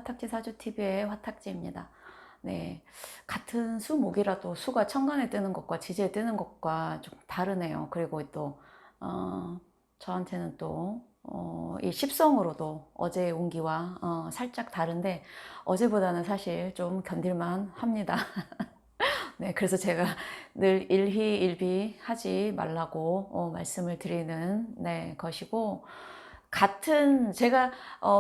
화탁지 사주TV의 화탁지입니다. 네. 같은 수목이라도 수가 천간에 뜨는 것과 지지에 뜨는 것과 좀 다르네요. 그리고 또, 저한테는 또, 이 십성으로도 어제의 운기와 살짝 다른데, 어제보다는 사실 좀 견딜만 합니다. 네. 그래서 제가 늘 일희일비 하지 말라고 말씀을 드리는 네, 것이고, 같은 제가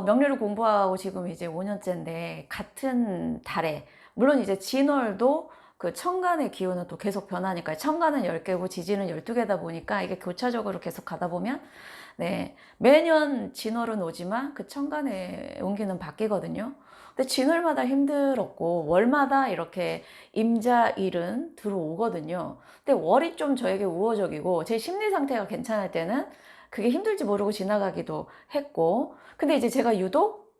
명리를 공부하고 지금 이제 5년째인데 같은 달에 물론 이제 진월도 그 천간의 기운은 또 계속 변하니까 천간은 10개고 지지는 12개다 보니까 이게 교차적으로 계속 가다 보면 네, 매년 진월은 오지만 그 천간의 운기는 바뀌거든요. 근데 진월마다 힘들었고 월마다 이렇게 임자일은 들어오거든요. 근데 월이 좀 저에게 우호적이고 제 심리 상태가 괜찮을 때는 그게 힘들지 모르고 지나가기도 했고, 근데 이제 제가 유독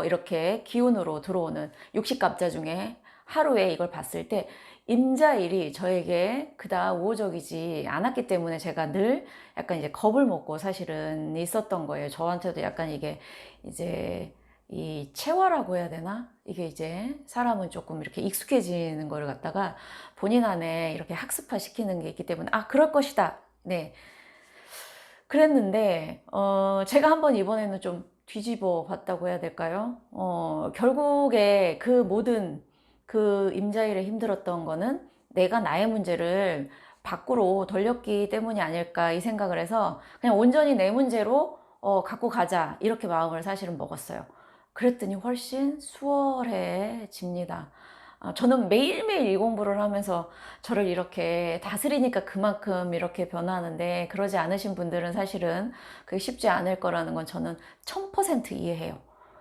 이렇게 기운으로 들어오는 60갑자 중에 하루에 이걸 봤을 때 임자일이 저에게 그다음 우호적이지 않았기 때문에 제가 늘 약간 이제 겁을 먹고 사실은 있었던 거예요. 저한테도 약간 이게 이제 이 체화라고 해야 되나? 이게 이제 사람은 조금 이렇게 익숙해지는 걸 갖다가 본인 안에 이렇게 학습화 시키는 게 있기 때문에 아, 그럴 것이다. 네. 그랬는데 제가 한번 이번에는 좀 뒤집어 봤다고 해야 될까요? 결국에 그 모든 그 임자일에 힘들었던 거는 내가 나의 문제를 밖으로 돌렸기 때문이 아닐까 이 생각을 해서 그냥 온전히 내 문제로 갖고 가자 이렇게 마음을 사실은 먹었어요. 그랬더니 훨씬 수월해집니다. 저는 매일매일 이 공부를 하면서 저를 이렇게 다스리니까 그만큼 이렇게 변하는데 그러지 않으신 분들은 사실은 그게 쉽지 않을 거라는 건 저는 1000% 이해해요.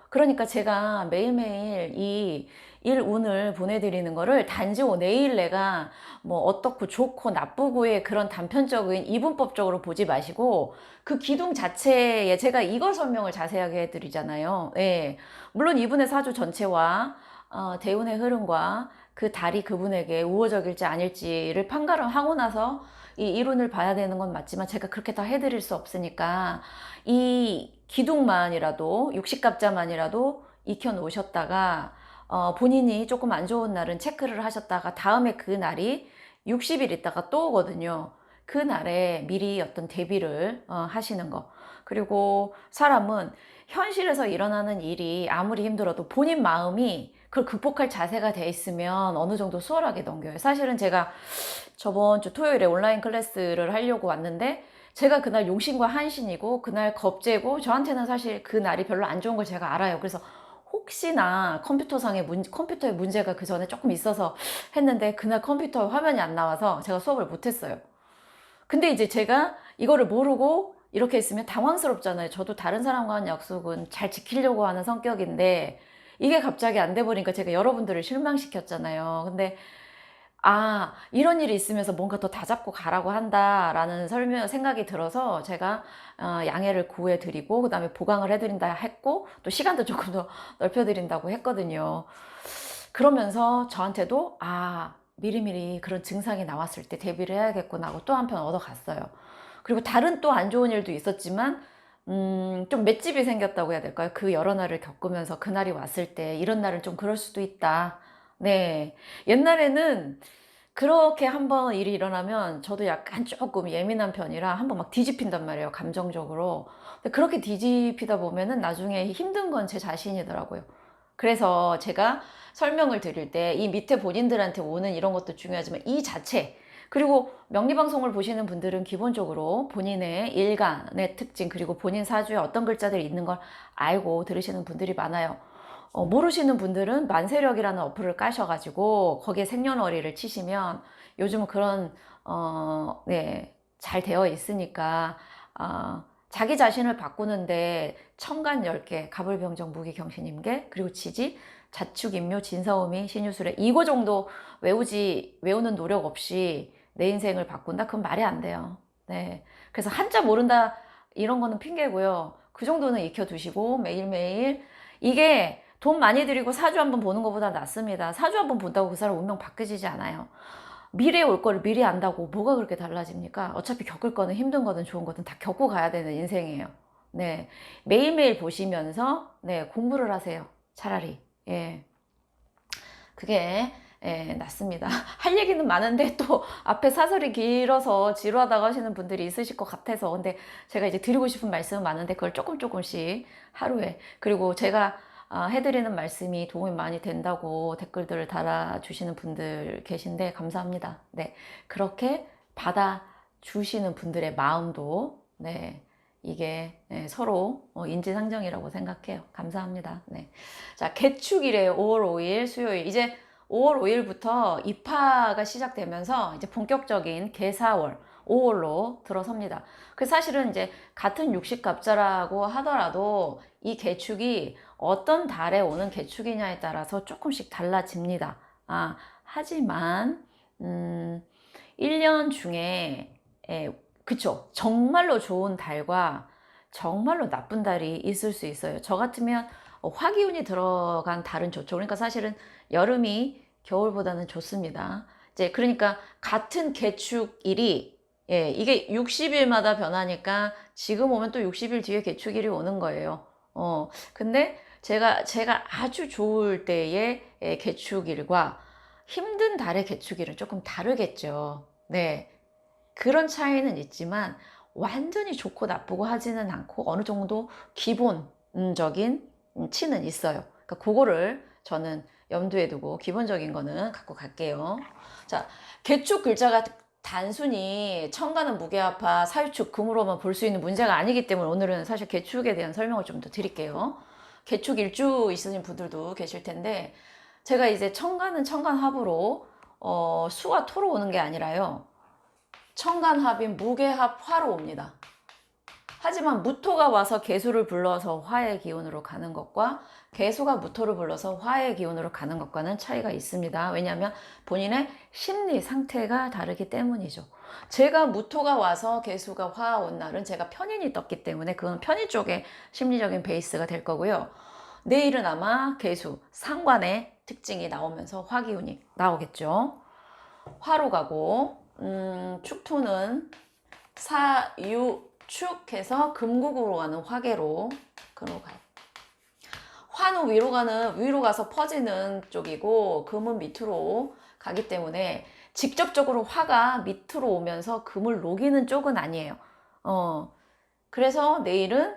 그러니까 제가 매일매일 이 일운을 보내드리는 거를 단지 내일 내가 뭐 어떻고 좋고 나쁘고의 그런 단편적인 이분법적으로 보지 마시고 그 기둥 자체에 제가 이걸 설명을 자세하게 해드리잖아요. 예. 물론 이분의 사주 전체와 대운의 흐름과 그 달이 그분에게 우호적일지 아닐지를 판가름 하고 나서 이 이론을 봐야 되는 건 맞지만 제가 그렇게 다 해드릴 수 없으니까 이 기둥만이라도 60갑자만이라도 익혀 놓으셨다가 본인이 조금 안 좋은 날은 체크를 하셨다가 다음에 그 날이 60일 있다가 또 오거든요. 그 날에 미리 어떤 대비를 하시는 거. 그리고 사람은 현실에서 일어나는 일이 아무리 힘들어도 본인 마음이 그걸 극복할 자세가 돼 있으면 어느 정도 수월하게 넘겨요. 사실은 제가 저번 주 토요일에 온라인 클래스를 하려고 왔는데 제가 그날 용신과 한신이고 그날 겁재고 저한테는 사실 그 날이 별로 안 좋은 걸 제가 알아요. 그래서 혹시나 컴퓨터에 문제가 그 전에 조금 있어서 했는데 그날 컴퓨터 화면이 안 나와서 제가 수업을 못 했어요. 근데 이제 제가 이거를 모르고 이렇게 있으면 당황스럽잖아요. 저도 다른 사람과 한 약속은 잘 지키려고 하는 성격인데 이게 갑자기 안 돼 버리니까 제가 여러분들을 실망시켰잖아요. 근데 아, 이런 일이 있으면서 뭔가 더 다잡고 가라고 한다라는 생각이 들어서 제가 양해를 구해 드리고 그다음에 보강을 해 드린다 했고 또 시간도 조금 더 넓혀 드린다고 했거든요. 그러면서 저한테도 아, 미리미리 그런 증상이 나왔을 때 대비를 해야겠구나 하고 또 한편 얻어갔어요. 그리고 다른 또 안 좋은 일도 있었지만 좀 맷집이 생겼다고 해야 될까요? 그 여러 날을 겪으면서 그날이 왔을 때 이런 날은 좀 그럴 수도 있다. 네. 옛날에는 그렇게 한번 일이 일어나면 저도 약간 조금 예민한 편이라 한번 막 뒤집힌단 말이에요, 감정적으로. 근데 그렇게 뒤집히다 보면은 나중에 힘든 건 제 자신이더라고요. 그래서 제가 설명을 드릴 때 이 밑에 본인들한테 오는 이런 것도 중요하지만 이 자체, 그리고 명리방송을 보시는 분들은 기본적으로 본인의 일간의 특징 그리고 본인 사주에 어떤 글자들이 있는 걸 알고 들으시는 분들이 많아요. 모르시는 분들은 만세력이라는 어플을 까셔가지고 거기에 생년월일을 치시면 요즘은 그런 네, 잘 되어 있으니까 자기 자신을 바꾸는데 천간 10개, 갑을병정, 무기경신임계, 그리고 지지, 자축, 인묘, 진사오미, 신유술에 이거 정도 외우는 노력 없이 내 인생을 바꾼다? 그건 말이 안 돼요. 네. 그래서 한자 모른다 이런 거는 핑계고요. 그 정도는 익혀두시고 매일매일 이게 돈 많이 들이고 사주 한번 보는 것보다 낫습니다. 사주 한번 본다고 그 사람 운명 바뀌지지 않아요. 미래에 올 거를 미리 안다고 뭐가 그렇게 달라집니까? 어차피 겪을 거는 힘든 거든 좋은 거든 다 겪고 가야 되는 인생이에요. 네. 매일매일 보시면서 네, 공부를 하세요. 차라리. 예. 그게 낫습니다. 할 얘기는 많은데 또 앞에 사설이 길어서 지루하다고 하시는 분들이 있으실 것 같아서, 근데 제가 이제 드리고 싶은 말씀은 많은데 그걸 조금씩 하루에, 그리고 제가 해드리는 말씀이 도움이 많이 된다고 댓글들을 달아주시는 분들 계신데 감사합니다. 네, 그렇게 받아주시는 분들의 마음도, 네, 이게 서로 인지상정이라고 생각해요. 감사합니다. 네. 자, 개축일에 5월 5일 수요일, 이제 5월 5일부터 입하가 시작되면서 이제 본격적인 개사월 5월로 들어섭니다. 그 사실은 이제 같은 육식갑자라고 하더라도 이 개축이 어떤 달에 오는 개축이냐에 따라서 조금씩 달라집니다. 하지만 1년 중에 그쵸, 정말로 좋은 달과 정말로 나쁜 달이 있을 수 있어요. 저 같으면 화기운이 들어간 달은 좋죠. 그러니까 사실은 여름이 겨울보다는 좋습니다. 이제 그러니까 같은 개축일이, 이게 60일마다 변하니까 지금 오면 또 60일 뒤에 개축일이 오는 거예요. 근데 제가 아주 좋을 때의 개축일과 힘든 달의 개축일은 조금 다르겠죠. 네. 그런 차이는 있지만 완전히 좋고 나쁘고 하지는 않고 어느 정도 기본적인 치는 있어요. 그러니까 그거를 저는 염두에 두고 기본적인 거는 갖고 갈게요. 자, 개축 글자가 단순히 천간은 무게합파, 사유축, 금으로만 볼 수 있는 문제가 아니기 때문에 오늘은 사실 개축에 대한 설명을 좀 더 드릴게요. 개축 일주 있으신 분들도 계실 텐데, 제가 이제 천간은 천간합으로 수와 토로 오는 게 아니라요, 천간합인 무게합 화로 옵니다. 하지만 무토가 와서 개수를 불러서 화의 기운으로 가는 것과 개수가 무토를 불러서 화의 기운으로 가는 것과는 차이가 있습니다. 왜냐하면 본인의 심리 상태가 다르기 때문이죠. 제가 무토가 와서 개수가 화 온 날은 제가 편인이 떴기 때문에 그건 편인 쪽의 심리적인 베이스가 될 거고요. 내일은 아마 개수, 상관의 특징이 나오면서 화 기운이 나오겠죠. 화로 가고, 축토는 사유축해서 금국으로 가는 화계로 가요. 화는 위로 가서 퍼지는 쪽이고 금은 밑으로 가기 때문에 직접적으로 화가 밑으로 오면서 금을 녹이는 쪽은 아니에요. 그래서 내일은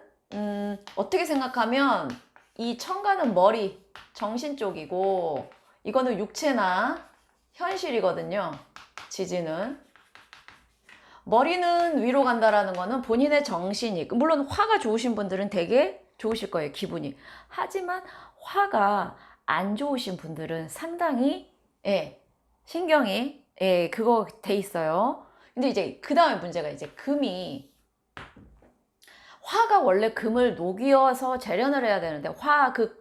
어떻게 생각하면 이 천간은 머리, 정신 쪽이고 이거는 육체나 현실이거든요. 지지는. 머리는 위로 간다라는 거는 본인의 정신이, 물론 화가 좋으신 분들은 되게 좋으실 거예요, 기분이. 하지만 화가 안 좋으신 분들은 상당히 신경이 그거 돼 있어요. 근데 이제 그 다음에 문제가 이제 금이, 화가 원래 금을 녹여서 재련을 해야 되는데,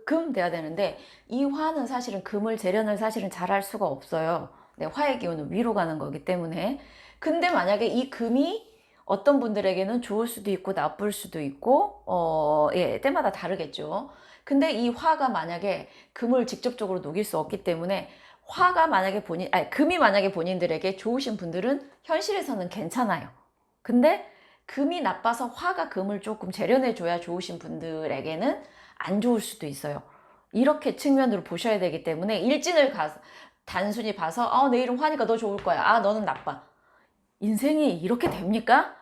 금 돼야 되는데, 이 화는 사실은 금을 재련을 사실은 잘 할 수가 없어요. 네, 화의 기운은 위로 가는 거기 때문에. 근데 만약에 이 금이 어떤 분들에게는 좋을 수도 있고 나쁠 수도 있고 때마다 다르겠죠. 근데 이 화가 만약에 금을 직접적으로 녹일 수 없기 때문에, 금이 만약에 본인들에게 좋으신 분들은 현실에서는 괜찮아요. 근데 금이 나빠서 화가 금을 조금 재련해 줘야 좋으신 분들에게는 안 좋을 수도 있어요. 이렇게 측면으로 보셔야 되기 때문에 일진을 단순히 봐서 내일은 화니까 너 좋을 거야, 너는 나빠, 인생이 이렇게 됩니까?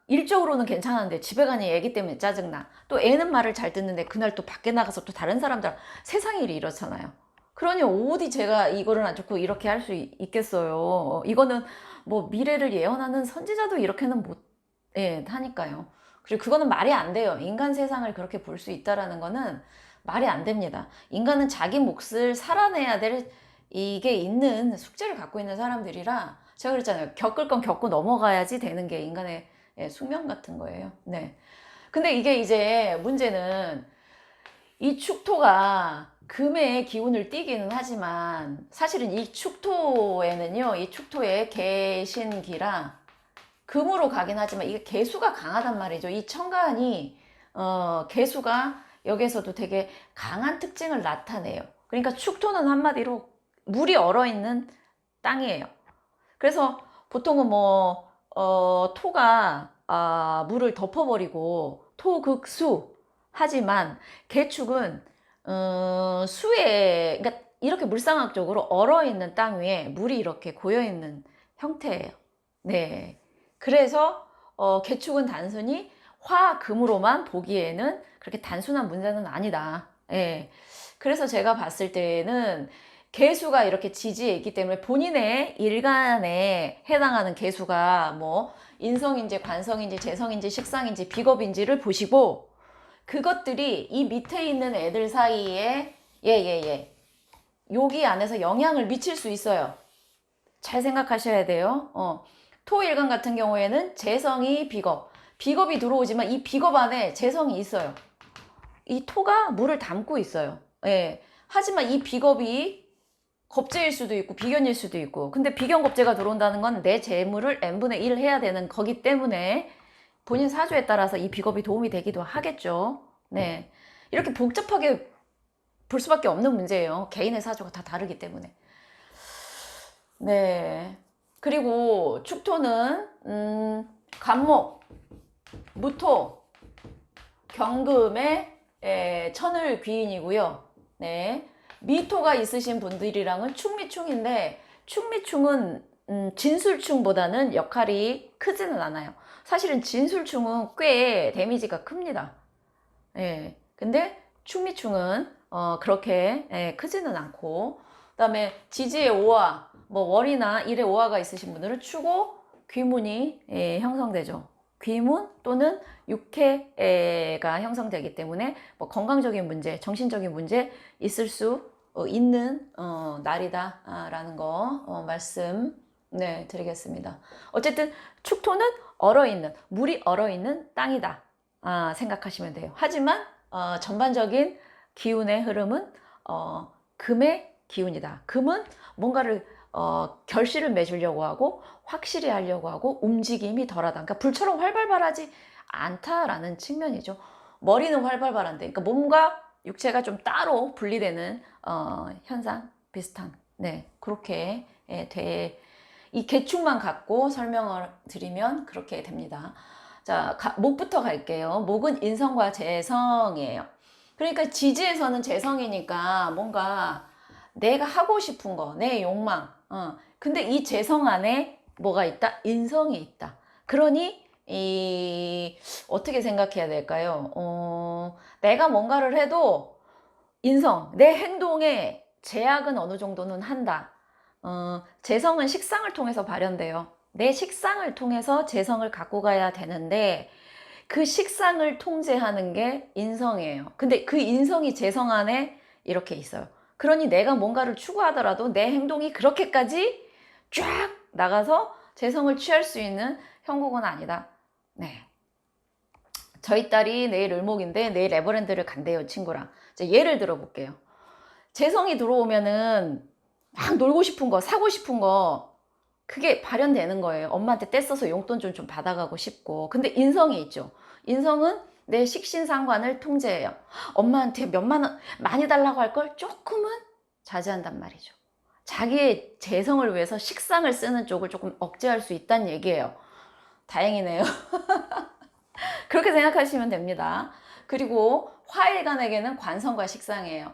일적으로는 괜찮은데 집에 가니 애기 때문에 짜증나. 또 애는 말을 잘 듣는데 그날 또 밖에 나가서 또 다른 사람들, 세상 일이 이렇잖아요. 그러니 어디 제가 이거를 안 좋고 이렇게 할 수 있겠어요. 이거는 뭐 미래를 예언하는 선지자도 이렇게는 못 하니까요. 그리고 그거는 말이 안 돼요. 인간 세상을 그렇게 볼 수 있다라는 거는 말이 안 됩니다. 인간은 자기 몫을 살아내야 될 이게 있는 숙제를 갖고 있는 사람들이라, 제가 그랬잖아요. 겪을 건 겪고 넘어가야지 되는 게 인간의 숙명 같은 거예요. 네. 근데 이게 이제 문제는 이 축토가 금의 기운을 띠기는 하지만 사실은 이 축토에는요, 이 축토의 개신기라 금으로 가긴 하지만 이게 개수가 강하단 말이죠. 이 천간이 개수가 여기에서도 되게 강한 특징을 나타내요. 그러니까 축토는 한마디로 물이 얼어있는 땅이에요. 그래서 보통은 토가 물을 덮어버리고 토극수 하지만, 개축은 수에, 그러니까 이렇게 물상학적으로 얼어있는 땅 위에 물이 이렇게 고여있는 형태예요. 네. 그래서 개축은 단순히 화, 금으로만 보기에는 그렇게 단순한 문제는 아니다. 예. 그래서 제가 봤을 때는 개수가 이렇게 지지에 있기 때문에 본인의 일간에 해당하는 개수가 뭐 인성인지 관성인지 재성인지 식상인지 비겁인지를 보시고 그것들이 이 밑에 있는 애들 사이에 여기 안에서 영향을 미칠 수 있어요. 잘 생각하셔야 돼요. 토일간 같은 경우에는 재성이 비겁이 들어오지만 이 비겁 안에 재성이 있어요. 이 토가 물을 담고 있어요. 예. 하지만 이 비겁이 겁재일 수도 있고 비견일 수도 있고, 근데 비견 겁재가 들어온다는 건 내 재물을 n분의 1 해야 되는 거기 때문에 본인 사주에 따라서 이 비겁이 도움이 되기도 하겠죠. 네. 이렇게 복잡하게 볼 수밖에 없는 문제예요. 개인의 사주가 다 다르기 때문에. 네. 그리고 축토는 간목, 무토, 경금의 천을 귀인이고요. 네. 미토가 있으신 분들이랑은 충미충인데 충미충은 진술충보다는 역할이 크지는 않아요. 사실은 진술충은 꽤 데미지가 큽니다. 예. 근데 충미충은 그렇게 크지는 않고, 그다음에 지지의 오화, 뭐 월이나 일의 오화가 있으신 분들은 추고 귀문이 형성되죠. 귀문 또는 육해가 형성되기 때문에 뭐 건강적인 문제, 정신적인 문제 있을 수 있는 날이다라는 거 말씀 드리겠습니다. 어쨌든 축토는 얼어있는, 물이 얼어있는 땅이다 생각하시면 돼요. 하지만 전반적인 기운의 흐름은 금의 기운이다. 금은 뭔가를 결실을 맺으려고 하고 확실히 하려고 하고 움직임이 덜하다. 그러니까 불처럼 활발하지 않다라는 측면이죠. 머리는 활발한데, 그러니까 몸과 육체가 좀 따로 분리되는 현상 비슷한. 네, 그렇게 이 개축만 갖고 설명을 드리면 그렇게 됩니다. 자, 목부터 갈게요. 목은 인성과 재성이에요. 그러니까 지지에서는 재성이니까 뭔가 내가 하고 싶은 거, 내 욕망. 근데 이 재성 안에 뭐가 있다? 인성이 있다. 그러니 어떻게 생각해야 될까요? 내가 뭔가를 해도 인성, 내 행동에 제약은 어느 정도는 한다. 재성은 식상을 통해서 발현돼요. 내 식상을 통해서 재성을 갖고 가야 되는데 그 식상을 통제하는 게 인성이에요. 근데 그 인성이 재성 안에 이렇게 있어요. 그러니 내가 뭔가를 추구하더라도 내 행동이 그렇게까지 쫙 나가서 재성을 취할 수 있는 형국은 아니다. 네. 저희 딸이 내일 을목인데 내일 에버랜드를 간대요, 친구랑. 예를 들어볼게요. 재성이 들어오면은 막 놀고 싶은 거, 사고 싶은 거, 그게 발현되는 거예요. 엄마한테 떼써서 용돈 좀 받아가고 싶고. 근데 인성이 있죠. 인성은 내 식신상관을 통제해요. 엄마한테 몇만 원 많이 달라고 할 걸 조금은 자제한단 말이죠. 자기의 재성을 위해서 식상을 쓰는 쪽을 조금 억제할 수 있다는 얘기예요. 다행이네요. 그렇게 생각하시면 됩니다. 그리고 화일간에게는 관성과 식상이에요.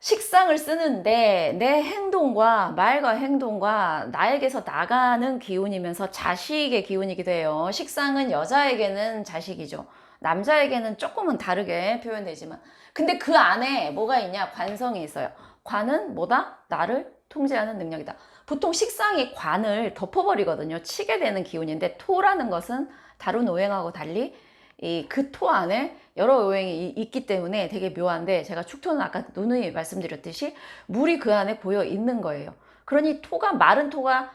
식상을 쓰는데 내 행동과 말과 행동과 나에게서 나가는 기운이면서 자식의 기운이기도 해요. 식상은 여자에게는 자식이죠. 남자에게는 조금은 다르게 표현되지만, 근데 그 안에 뭐가 있냐? 관성이 있어요. 관은 뭐다? 나를 통제하는 능력이다. 보통 식상이 관을 덮어버리거든요. 치게 되는 기운인데, 토라는 것은 다른 오행하고 달리 그 토 안에 여러 오행이 있기 때문에 되게 묘한데, 제가 축토는 아까 누누이 말씀드렸듯이 물이 그 안에 고여 있는 거예요. 그러니 토가, 마른 토가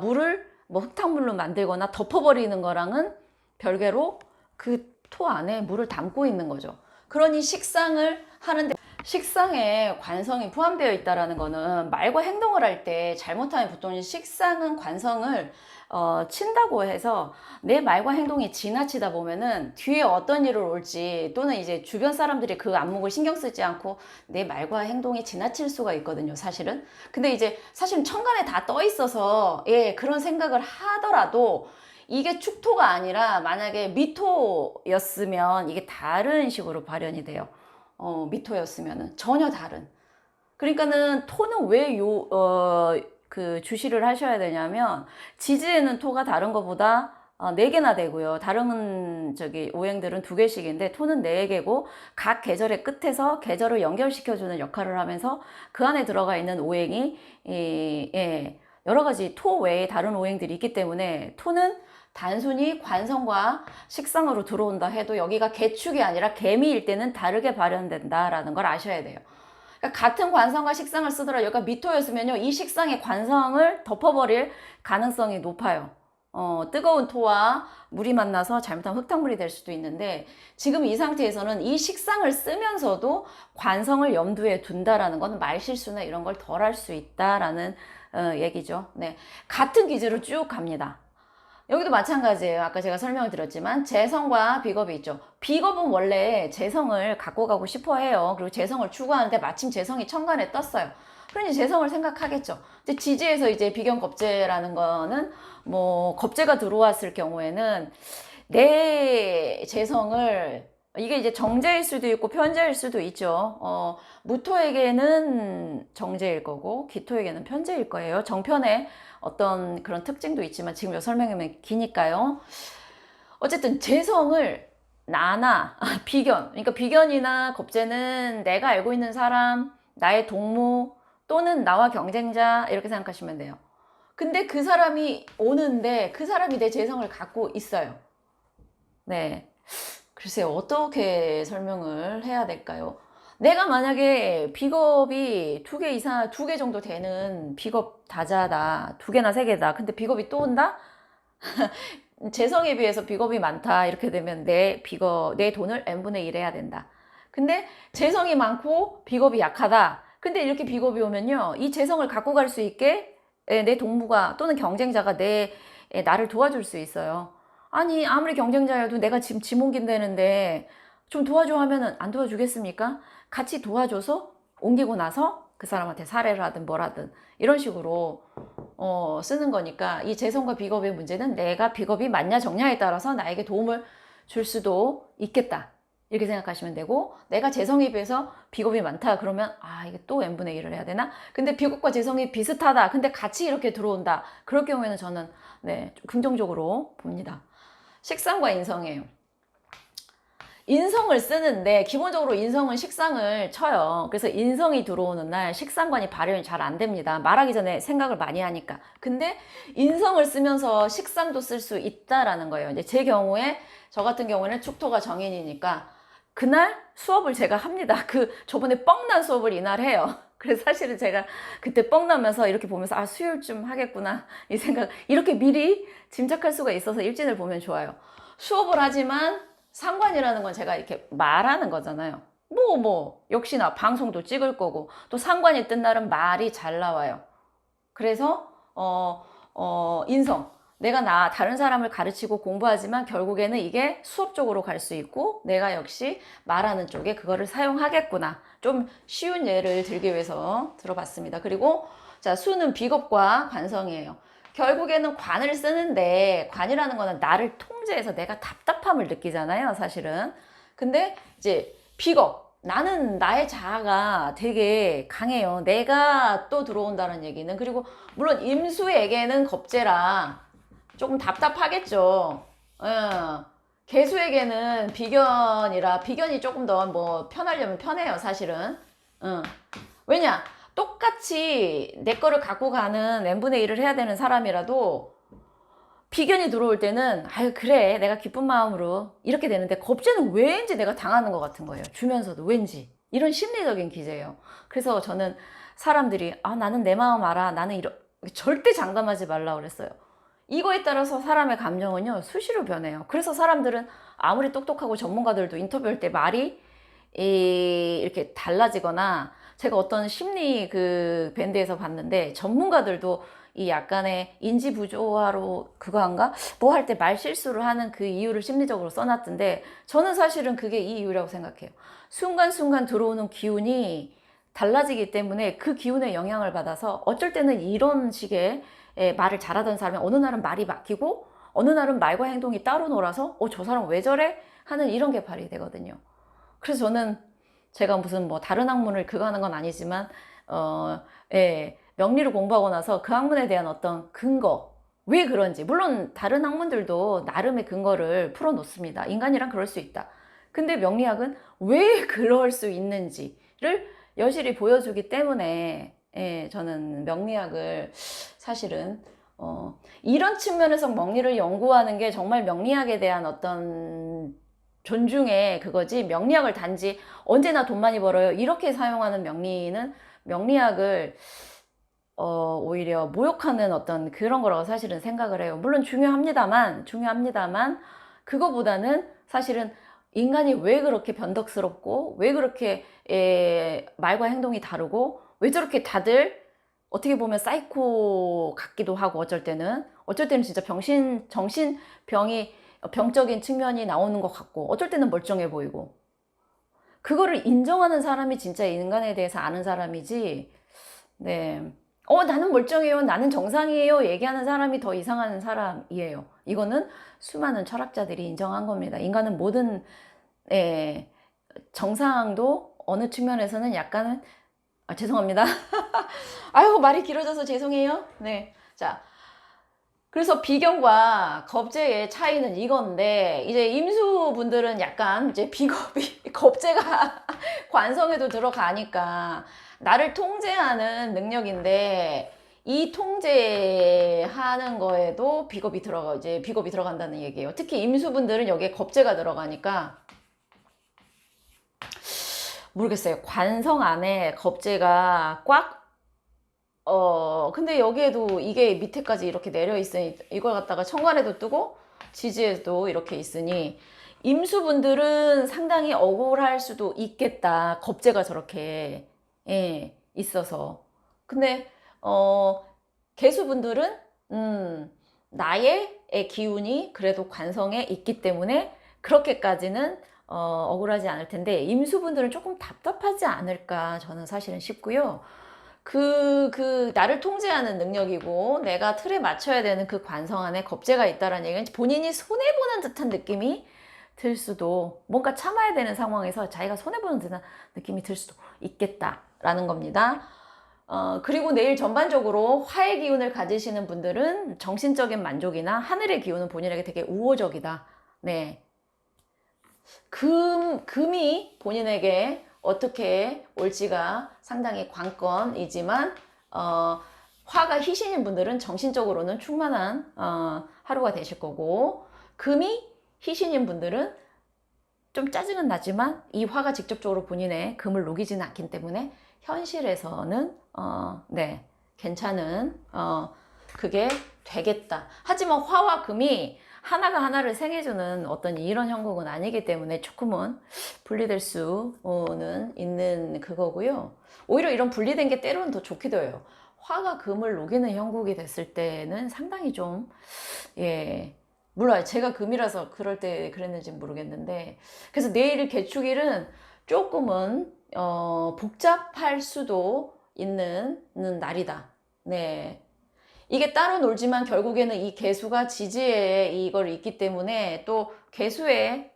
물을 뭐 흙탕물로 만들거나 덮어버리는 거랑은 별개로 그 토 안에 물을 담고 있는 거죠. 그러니 식상을 하는데, 식상에 관성이 포함되어 있다는 거는 말과 행동을 할 때 잘못하면 보통 식상은 관성을 친다고 해서 내 말과 행동이 지나치다 보면은 뒤에 어떤 일을 올지, 또는 이제 주변 사람들이 그 안목을 신경 쓰지 않고 내 말과 행동이 지나칠 수가 있거든요, 사실은. 근데 이제 사실은 천간에 다 떠 있어서 그런 생각을 하더라도 이게 축토가 아니라 만약에 미토였으면 이게 다른 식으로 발현이 돼요. 미토였으면은 전혀 다른. 그러니까는 토는 왜 그 주시를 하셔야 되냐면, 지지에는 토가 다른 것보다 4개나 되고요. 다른 저기 오행들은 2개씩인데 토는 4개고, 각 계절의 끝에서 계절을 연결시켜주는 역할을 하면서 그 안에 들어가 있는 오행이 예, 여러 가지 토 외에 다른 오행들이 있기 때문에, 토는 단순히 관성과 식상으로 들어온다 해도 여기가 개축이 아니라 개미일 때는 다르게 발현된다라는 걸 아셔야 돼요. 그러니까 같은 관성과 식상을 쓰더라 여기가 미토였으면요, 이 식상의 관성을 덮어버릴 가능성이 높아요. 뜨거운 토와 물이 만나서 잘못하면 흙탕물이 될 수도 있는데, 지금 이 상태에서는 이 식상을 쓰면서도 관성을 염두에 둔다라는 건 말실수나 이런 걸 덜 할 수 있다라는 얘기죠. 네, 같은 기제로 쭉 갑니다. 여기도 마찬가지예요. 아까 제가 설명을 드렸지만 재성과 비겁이 있죠. 비겁은 원래 재성을 갖고 가고 싶어 해요. 그리고 재성을 추구하는데 마침 재성이 천간에 떴어요. 그러니 재성을 생각하겠죠. 이제 지지에서 이제 비견겁재라는 거는 뭐 겁재가 들어왔을 경우에는 내 재성을, 이게 이제 정제일 수도 있고 편제일 수도 있죠. 무토에게는 정제일 거고 기토에게는 편제일 거예요. 정편의 어떤 그런 특징도 있지만 지금 설명하면 기니까요. 어쨌든 재성을 나나 비견, 그러니까 비견이나 겁재는 내가 알고 있는 사람, 나의 동무 또는 나와 경쟁자 이렇게 생각하시면 돼요. 근데 그 사람이 오는데 그 사람이 내 재성을 갖고 있어요. 네, 글쎄요, 어떻게 설명을 해야 될까요? 내가 만약에 비겁이 2개 이상, 2개 정도 되는 비겁 다자다, 2개나 3개다. 근데 비겁이 또 온다? 재성에 비해서 비겁이 많다. 이렇게 되면 내 돈을 n분의 1 해야 된다. 근데 재성이 많고 비겁이 약하다. 근데 이렇게 비겁이 오면요, 이 재성을 갖고 갈 수 있게 내 동무가 또는 경쟁자가 나를 도와줄 수 있어요. 아니, 아무리 경쟁자여도 내가 지금 지 옮긴다는데 좀 도와줘 하면은 안 도와주겠습니까? 같이 도와줘서 옮기고 나서 그 사람한테 사례를 하든 뭘 하든 이런 식으로 쓰는 거니까, 이 재성과 비겁의 문제는 내가 비겁이 맞냐 적냐에 따라서 나에게 도움을 줄 수도 있겠다, 이렇게 생각하시면 되고, 내가 재성에 비해서 비겁이 많다 그러면 이게 또 n분의 1을 해야 되나? 근데 비겁과 재성이 비슷하다 근데 같이 이렇게 들어온다, 그럴 경우에는 저는 네, 좀 긍정적으로 봅니다. 식상과 인성이에요. 인성을 쓰는데 기본적으로 인성은 식상을 쳐요. 그래서 인성이 들어오는 날 식상관이 발현이 잘 안 됩니다. 말하기 전에 생각을 많이 하니까. 근데 인성을 쓰면서 식상도 쓸 수 있다라는 거예요. 이제 제 경우에, 저 같은 경우에는 축토가 정인이니까 그날 수업을 제가 합니다. 저번에 뻥난 수업을 이날 해요. 그래서 사실은 제가 그때 뻥나면서 이렇게 보면서 수요일쯤 하겠구나 이 생각, 이렇게 미리 짐작할 수가 있어서 일진을 보면 좋아요. 수업을 하지만 상관이라는 건 제가 이렇게 말하는 거잖아요. 역시나 방송도 찍을 거고, 또 상관이 뜬 날은 말이 잘 나와요. 그래서, 인성. 내가 다른 사람을 가르치고 공부하지만 결국에는 이게 수업 쪽으로 갈 수 있고, 내가 역시 말하는 쪽에 그거를 사용하겠구나. 좀 쉬운 예를 들기 위해서 들어봤습니다. 그리고, 자, 수는 비겁과 관성이에요. 결국에는 관을 쓰는데, 관이라는 거는 나를 통제해서 내가 답답함을 느끼잖아요, 사실은. 근데 이제 비겁, 나는 나의 자아가 되게 강해요. 내가 또 들어온다는 얘기는. 그리고 물론 임수에게는 겁재라 조금 답답하겠죠. 개수에게는 비견이라 비견이 조금 더 편하려면 편해요, 사실은. 왜냐? 똑같이 내 거를 갖고 가는 n분의 1을 해야 되는 사람이라도 비견이 들어올 때는 그래 내가 기쁜 마음으로 이렇게 되는데, 겁재는 왠지 내가 당하는 것 같은 거예요. 주면서도 왠지 이런 심리적인 기제예요. 그래서 저는 사람들이 나는 내 마음 알아, 나는 절대 장담하지 말라고 그랬어요. 이거에 따라서 사람의 감정은요 수시로 변해요. 그래서 사람들은 아무리 똑똑하고 전문가들도 인터뷰할 때 말이 이렇게 달라지거나, 제가 어떤 심리 밴드에서 봤는데 전문가들도 이 약간의 인지 부조화로 그거한가? 뭐 할 때 말 실수를 하는 그 이유를 심리적으로 써놨던데, 저는 사실은 그게 이 이유라고 생각해요. 순간순간 들어오는 기운이 달라지기 때문에 그 기운에 영향을 받아서 어쩔 때는 이런 식의 말을 잘하던 사람이 어느 날은 말이 막히고 어느 날은 말과 행동이 따로 놀아서 저 사람 왜 저래? 하는 이런 게 발휘되거든요. 그래서 저는 제가 무슨 뭐 다른 학문을 그거 하는 건 아니지만, 예, 명리를 공부하고 나서 그 학문에 대한 어떤 근거, 왜 그런지, 물론 다른 학문들도 나름의 근거를 풀어 놓습니다. 인간이란 그럴 수 있다. 근데 명리학은 왜 그럴 수 있는지를 여실히 보여주기 때문에, 예, 저는 명리학을 사실은 이런 측면에서 명리를 연구하는 게 정말 명리학에 대한 어떤 존중의 그거지, 명리학을 단지 언제나 돈 많이 벌어요 이렇게 사용하는 명리는 명리학을 오히려 모욕하는 어떤 그런 거라고 사실은 생각을 해요. 물론 중요합니다만 그거보다는 사실은 인간이 왜 그렇게 변덕스럽고 왜 그렇게 말과 행동이 다르고 왜 저렇게 다들 어떻게 보면 사이코 같기도 하고 어쩔 때는 진짜 정신병이 병적인 측면이 나오는 것 같고 어쩔 때는 멀쩡해 보이고 그거를 인정하는 사람이 진짜 인간에 대해서 아는 사람이지. 네. 나는 멀쩡해요. 나는 정상이에요. 얘기하는 사람이 더 이상한 사람이에요. 이거는 수많은 철학자들이 인정한 겁니다. 인간은 모든, 예, 정상도 어느 측면에서는 약간은, 죄송합니다. 아유, 말이 길어져서 죄송해요. 네. 자, 그래서 비경과 겁재의 차이는 이건데, 이제 임수분들은 약간 이제 비겁이, 겁재가 관성에도 들어가니까, 나를 통제하는 능력인데, 이 통제하는 거에도 비겁이 들어간다는 얘기예요. 특히 임수분들은 여기에 겁재가 들어가니까, 모르겠어요. 관성 안에 겁재가 꽉 근데 여기에도 이게 밑에까지 이렇게 내려 있으니 이걸 갖다가 천간에도 뜨고 지지에도 이렇게 있으니 임수분들은 상당히 억울할 수도 있겠다. 겁재가 저렇게 있어서. 근데 개수분들은 나의 기운이 그래도 관성에 있기 때문에 그렇게까지는 억울하지 않을 텐데 임수분들은 조금 답답하지 않을까 저는 사실은 싶고요. 나를 통제하는 능력이고, 내가 틀에 맞춰야 되는 그 관성 안에 겁재가 있다는 얘기는 본인이 손해보는 듯한 느낌이 들 수도, 뭔가 참아야 되는 상황에서 자기가 손해보는 듯한 느낌이 들 수도 있겠다라는 겁니다. 그리고 내일 전반적으로 화의 기운을 가지시는 분들은 정신적인 만족이나 하늘의 기운은 본인에게 되게 우호적이다. 네. 금이 본인에게 어떻게 올지가 상당히 관건이지만 화가 희신인 분들은 정신적으로는 충만한 하루가 되실 거고 금이 희신인 분들은 좀 짜증은 나지만 이 화가 직접적으로 본인의 금을 녹이지는 않기 때문에 현실에서는 네, 괜찮은 그게 되겠다. 하지만 화와 금이 하나가 하나를 생해주는 어떤 이런 형국은 아니기 때문에 조금은 분리될 수는 있는 그거고요. 오히려 이런 분리된 게 때로는 더 좋기도 해요. 화가 금을 녹이는 형국이 됐을 때는 상당히 좀, 예, 몰라요. 제가 금이라서 그럴 때 그랬는지 모르겠는데. 그래서 내일 개축일은 조금은, 복잡할 수도 있는 날이다. 네. 이게 따로 놀지만 결국에는 이 개수가 지지에 이걸 있기 때문에 또 개수의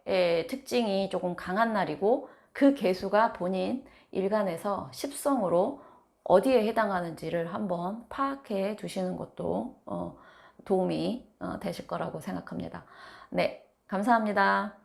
특징이 조금 강한 날이고 그 개수가 본인 일간에서 십성으로 어디에 해당하는지를 한번 파악해 두시는 것도 도움이 되실 거라고 생각합니다. 네, 감사합니다.